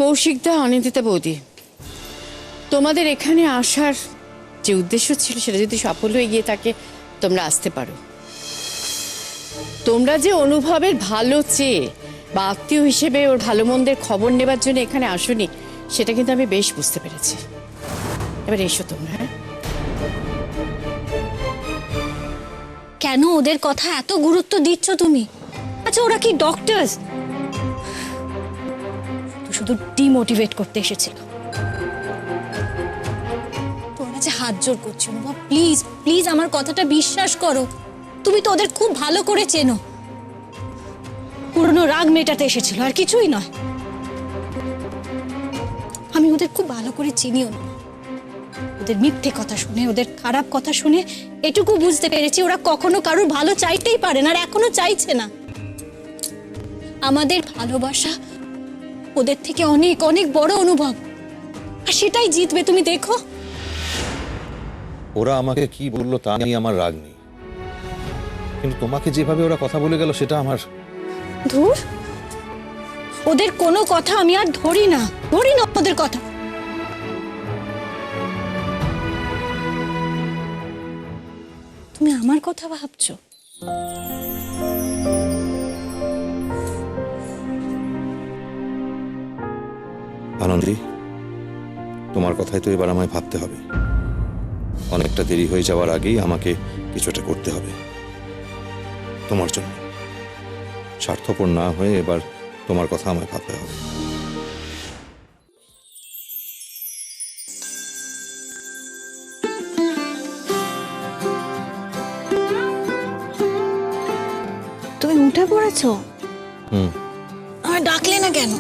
কৌশিকদা, অনিন্দিতা বৌদি, তোমাদের এখানে আসার যে উদ্দেশ্য ছিল সেটা যদি সফল হয়ে গিয়ে থাকে তোমরা আসতে পারো। তোমরা যে অনুভবের ভালো চেয়ে বা আত্মীয় হিসেবে ওর ভালো মন্দের খবর নেবার জন্য এখানে আসোনি সেটা কিন্তু আমি বেশ বুঝতে পেরেছি। এবার এসো তোমরা। হ্যাঁ, কেন ওদের কথা এত গুরুত্ব দিচ্ছ তুমি? আচ্ছা, ওরা কি ডক্টরস? শুধু ডিমোটিভেট করতে এসেছিল। তোর কাছে হাত জোর করছি অনুভব, প্লিজ প্লিজ আমার কথাটা বিশ্বাস করো। তুমি তো ওদের খুব ভালো করে চেনো। পুরনো রাগ মেটাতে এসেছিল, আর কিছুই নয়। আমি ওদের খুব ভালো করে চিনিও না। ওদের মিথ্যে কথা শুনে, ওদের খারাপ কথা শুনে এটুকু বুঝতে পেরেছি ওরা কখনো কারোর ভালো চাইতেই পারে না, আর এখনো চাইছে না। আমাদের ভালোবাসা ওদের থেকে অনেক অনেক বড় অনুভব, আর সেটাই জিতবে, তুমি দেখো। ওরা আমাকে কি বললো তা নিয়ে আমার রাগ নেই, কিন্তু তোমাকে যেভাবে ওরা কথা বলে গেল সেটা আমার... ধুর, ওদের কোনো কথা আমি আর ধরি না ওদের কথা। তুমি আমার কথা ভাবছো? আনন্দী, তোমার কথাই তো এবার আমায় ভাবতে হবে। অনেকটা দেরি হয়ে যাওয়ার আগেই আমাকে কিছুটা করতে হবে তোমার জন্য। স্বার্থপর না হয়ে এবার তোমার কথা আমায় ভাবতে হবে। তুমি উঠে পড়েছো? আমায় ডাকলে না কেন?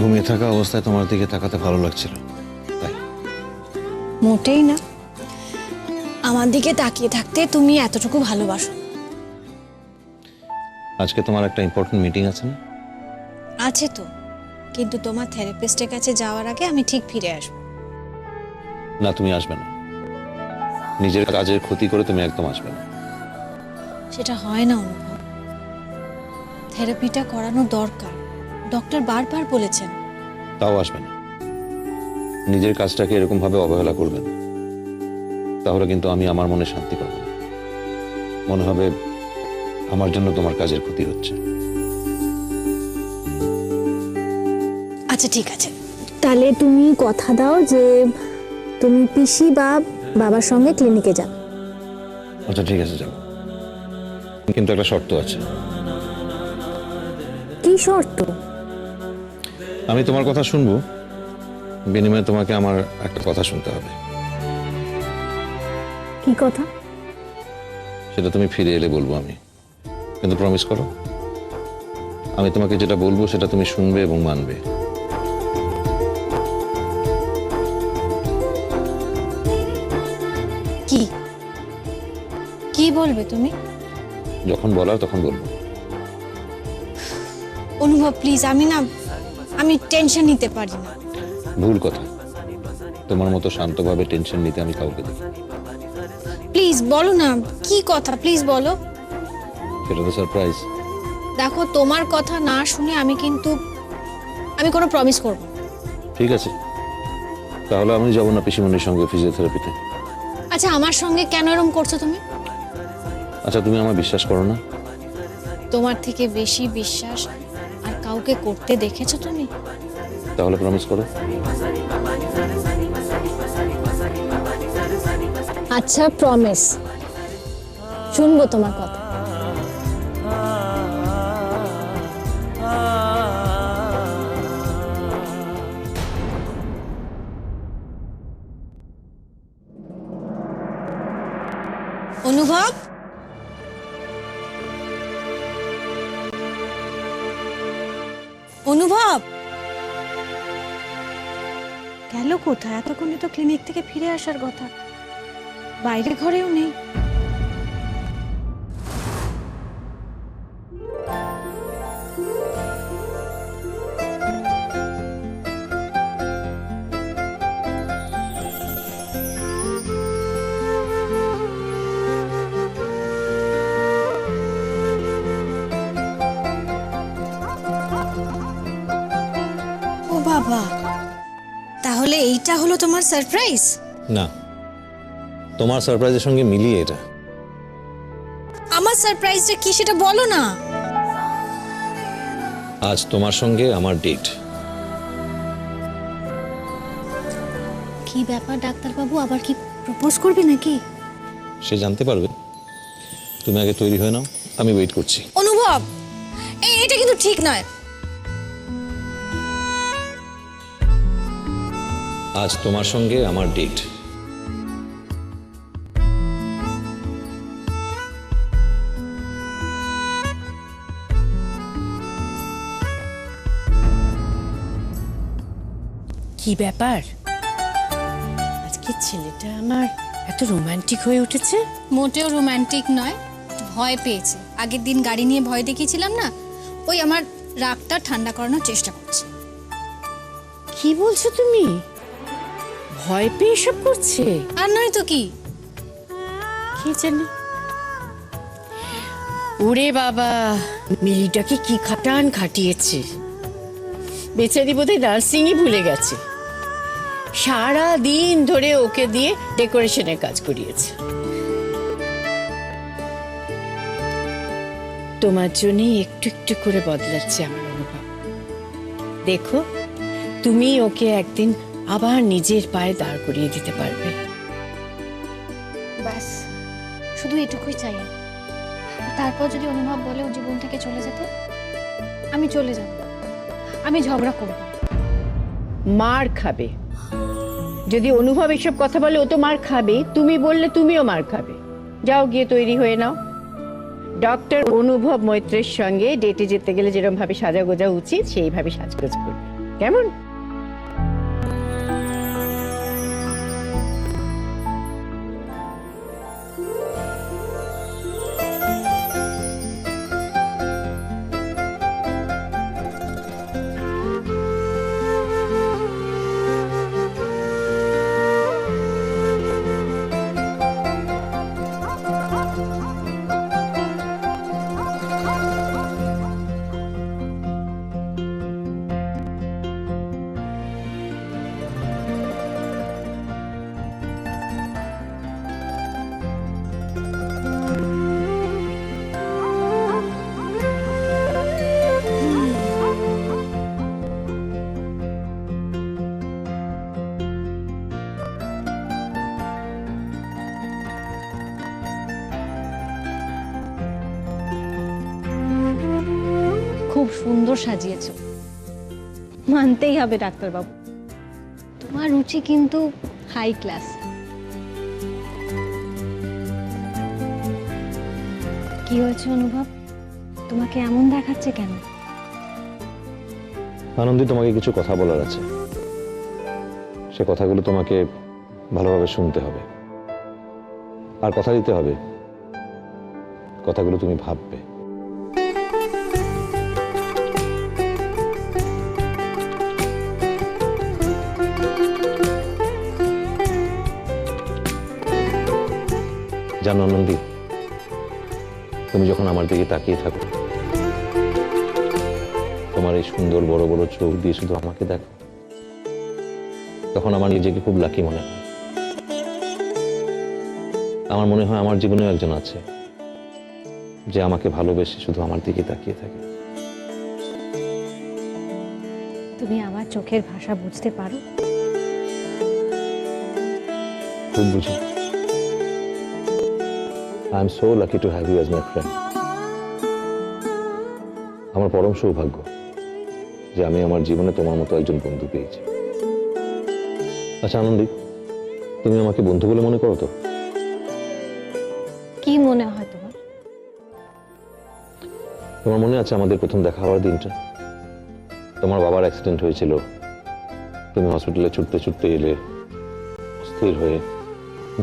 ঘুমিয়ে থাকা অবস্থায় তোমার দিকে তাকাতে ভালো লাগছিল তাই। মোটেই না, আমার দিকে তাকিয়ে থাকতে তুমি এতটুকু ভালোবাসো। আজকে তোমার একটা ইম্পর্টেন্ট মিটিং আছে না? আছে তো, কিন্তু তোমার থেরাপিস্টের কাছে যাওয়ার আগে আমি ঠিক ফিরে আসবো। না, তুমি আসবে না। নিজের কাজের ক্ষতি করে তুমি একদম আসবে না। সেটা হয় না অনুভব, থেরাপিটা করানো দরকার, ডক্টর বারবার বলেছেন। তাও আসবে না। নিজের কাজটাকে এরকম ভাবে অবহেলা করবে না, তাহলে কিন্তু আমি আমার মনে শান্তি পাবো না। মনে হবে আমার জন্য তোমার কাজের ক্ষতি হচ্ছে। আচ্ছা ঠিক আছে, তাহলে তুমি কথা দাও যে তুমি পিসি বা বাবার সঙ্গে ক্লিনিকে যাও। আচ্ছা ঠিক আছে, যাবো, কিন্তু একটা শর্ত আছে। কি শর্ত? আমি তোমার কথা শুনবো, বিনিময়ে তোমাকে আমার একটা কথা শুনতে হবে। কি কথা? সেটা তুমি ফিরে এলে বলবো আমি, কিন্তু প্রমিস করো আমি তোমাকে যেটা বলবো সেটা তুমি শুনবে এবং মানবে। কি কি বলবে তুমি? যখন বলার তখন বলবো। অনুভব প্লিজ, আমি টেনশন নিতে পারি না। ভুল কথা, তোমার মতো শান্তভাবে টেনশন নিতে আমি কাউকে দেখি। প্লিজ বলো না, কি কথা, প্লিজ বলো। সেটা তো সারপ্রাইজ। দেখো, তোমার কথা না শুনে আমি কোনো প্রমিস করব না। ঠিক আছে, তাহলে আমি যাবো না পিসিমণির সঙ্গে ফিজিওথেরাপিতে। আচ্ছা, আমার সঙ্গে কেন এরকম করছো তুমি? আচ্ছা, তুমি আমার বিশ্বাস করো না? তোমার থেকে বেশি বিশ্বাস আর কাউকে করতে দেখেছো তুমি? তাহলে প্রমিস করো। আচ্ছা প্রমিস, শুনবো তোমার কথা। অনুভব, অনুভব গেল কোথায়? এতক্ষণে তো ক্লিনিক থেকে ফিরে আসার কথা, বাইরে ঘরেও নেই। বাবা, তাহলে এইটা হলো তোমার সারপ্রাইজ? না, তোমার সারপ্রাইজের সঙ্গে মিলিয়ে এটা। আমার সারপ্রাইজটা কি সেটা বলো না। আজ তোমার সঙ্গে আমার ডেট। কি ব্যাপার ডাক্তারবাবু, আবার কি প্রপোজ করবে নাকি? সে জানতে পারবে। তুমি আগে তৈরি হয়ে নাও, আমি ওয়েট করছি। অনুভব, এটা কিন্তু ঠিক নয়। আজ তোমার সঙ্গে আমার ডেট। কি ব্যাপার, আজকে ছেলেটা আমার এত রোমান্টিক হয়ে উঠেছে? মোটেও রোমান্টিক নয়, ভয় পেয়েছে। আগের দিন গাড়ি নিয়ে ভয় দেখিয়েছিলাম না, ওই আমার রাগটা ঠান্ডা করানোর চেষ্টা করছে। কি বলছো তুমি? ভয় পেয়ে এসব করছে? আর নয় তো কি। কি জানি। ওরে বাবা, মিলিটাকে কি খাটান খাটিয়েছে। বেচারি বোধহয় নার্সিংই ভুলে গেছে। সারা দিন ধরে ওকে দিয়ে ডেকোরেশনের কাজ করিয়েছে। তোমার জন্যই একটু একটু করে বদলাচ্ছে আমার অনুভব। দেখো, তুমি ওকে একদিন আবার নিজের পায়ে দাঁড় করিয়ে দিতে পারবে। ব্যাস, শুধু এটুকুই চাই। তারপর যদি অনুভব বলে ও জীবন থেকে চলে যেতে, আমি চলে যাব, আমি ঝগড়া করব। মার খাবে যদি অনুভব এসব কথা বলে। ও তো মার খাবে, তুমি বললে তুমিও মার খাবে। যাও গিয়ে তৈরি হয়ে নাও। ডক্টর অনুভব মৈত্রের সঙ্গে ডেটে যেতে গেলে যেরকম ভাবে সাজাগোজা উচিত সেইভাবে সাজগোজ করবে, কেমন? খুব সুন্দর সাজিয়েছো, মানতেই হবে ডাক্তারবাবু। তোমার রুচি কিন্তু হাই ক্লাস। কি হয়েছে অনুভব, তোমাকে এমন দেখাচ্ছে কেন? আনন্দী, তোমাকে কিছু কথা বলার আছে। সে কথাগুলো তোমাকে ভালোভাবে শুনতে হবে, আর কথা দিতে হবে। কথাগুলো তুমি ভাববে। জানো আনন্দী, তুমি যখন আমার দিকে তাকিয়ে থাকো, তোমার এই সুন্দর বড় বড় চোখ দিয়ে শুধু আমাকে দেখো, তখন আমার নিজেকে খুব লাকি মনে হয়। আমার মনে হয় আমার জীবনেও একজন আছে যে আমাকে ভালোবেসে শুধু আমার দিকে তাকিয়ে থাকে। তুমি আমার চোখের ভাষা বুঝতে পারো? খুব বুঝি। I am so lucky to have you as my friend. আমার পরম সৌভাগ্য যে আমি আমার জীবনে তোমার মতো একজন বন্ধু পেয়েছি। আচ্ছা আনন্দী, তুমি আমাকে বন্ধু বলে মনে করো তো? কি মনে হয় তোমার? তোমার মনে আছে আমাদের প্রথম দেখা হওয়ার দিনটা? তোমার বাবার অ্যাক্সিডেন্ট হয়েছিল, তুমি হসপিটালে ছুটতে ছুটতে এলে, অস্থির হয়ে,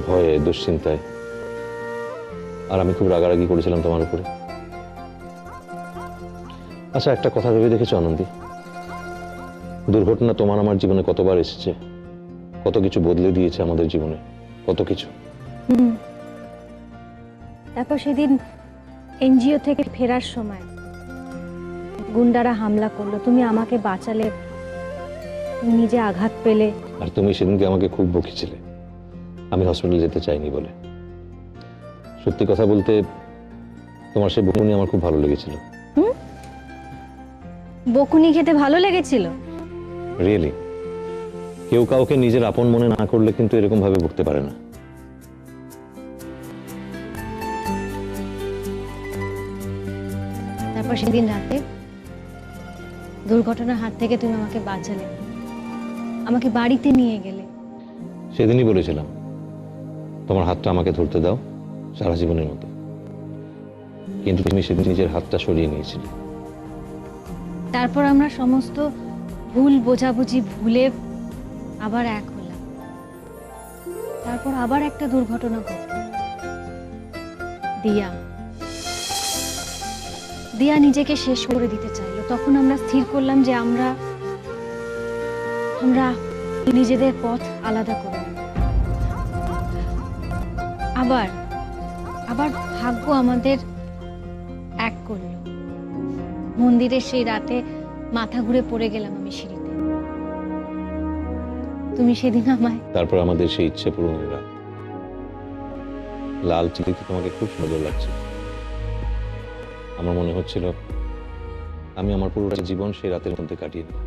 ভয়ে, দুশ্চিন্তায়, আর আমি খুব রাগারাগি করেছিলাম তোমার উপরে। আচ্ছা, একটা কথা ভেবে দেখেছো আনন্দী, দুর্ঘটনা তোমার আমার জীবনে কতবার এসেছে, কত কিছু বদলে দিয়েছে আমাদের জীবনে, কত কিছু। তারপর সেদিন এনজিও থেকে ফেরার সময় গুন্ডারা হামলা করলো, তুমি আমাকে বাঁচালে, তুমি নিজে আঘাত পেলে। আর তুমি সেদিনকে আমাকে খুব বকেছিলে আমি হসপিটালে যেতে চাইনি বলে। সত্যি কথা বলতে তোমার সেই বকুনি আমার খুব ভালো লেগেছিল। বকুনি খেতে ভালো লেগেছিল? রিয়েলি কেউ কাউকে নিজের আপন মনে না করলে কিন্তু এরকম ভাবে বকতে পারে না। তারপর সেদিন রাতে দুর্ঘটনার হাত থেকে তুমি আমাকে বাঁচালে, আমাকে বাড়িতে নিয়ে গেলে। সেদিনই বলেছিলাম তোমার হাতটা আমাকে ধরতে দাও সারা জীবনের মতো, কিন্তু তুমি সেদিন নিজের হাতটা সরিয়ে নিয়েছিলে। তারপর আমরা সমস্ত ভুল বোঝাবুঝি ভুলে আবার এক হলাম। তারপর আবার একটা দুর্ঘটনা ঘটল। দিয়া দিয়া নিজেকে শেষ করে দিতে চাইলো। তখন আমরা স্থির করলাম যে আমরা নিজেদের পথ আলাদা করে নেব। আবার আবার ভাগ্য আমাদের এক করলো। মন্দিরের সেই রাতে মাথা ঘুরে পড়ে গেলাম আমি সিঁড়িতে। তুমি সেদিন আমায়। তারপর আমাদের সেই ইচ্ছে পূরণের রাত। লাল চিলিতে তোমাকে খুব সুন্দর লাগছে। আমার মনে হচ্ছিল আমি আমার পুরোটা জীবন সেই রাতের মধ্যে কাটিয়ে দিলাম।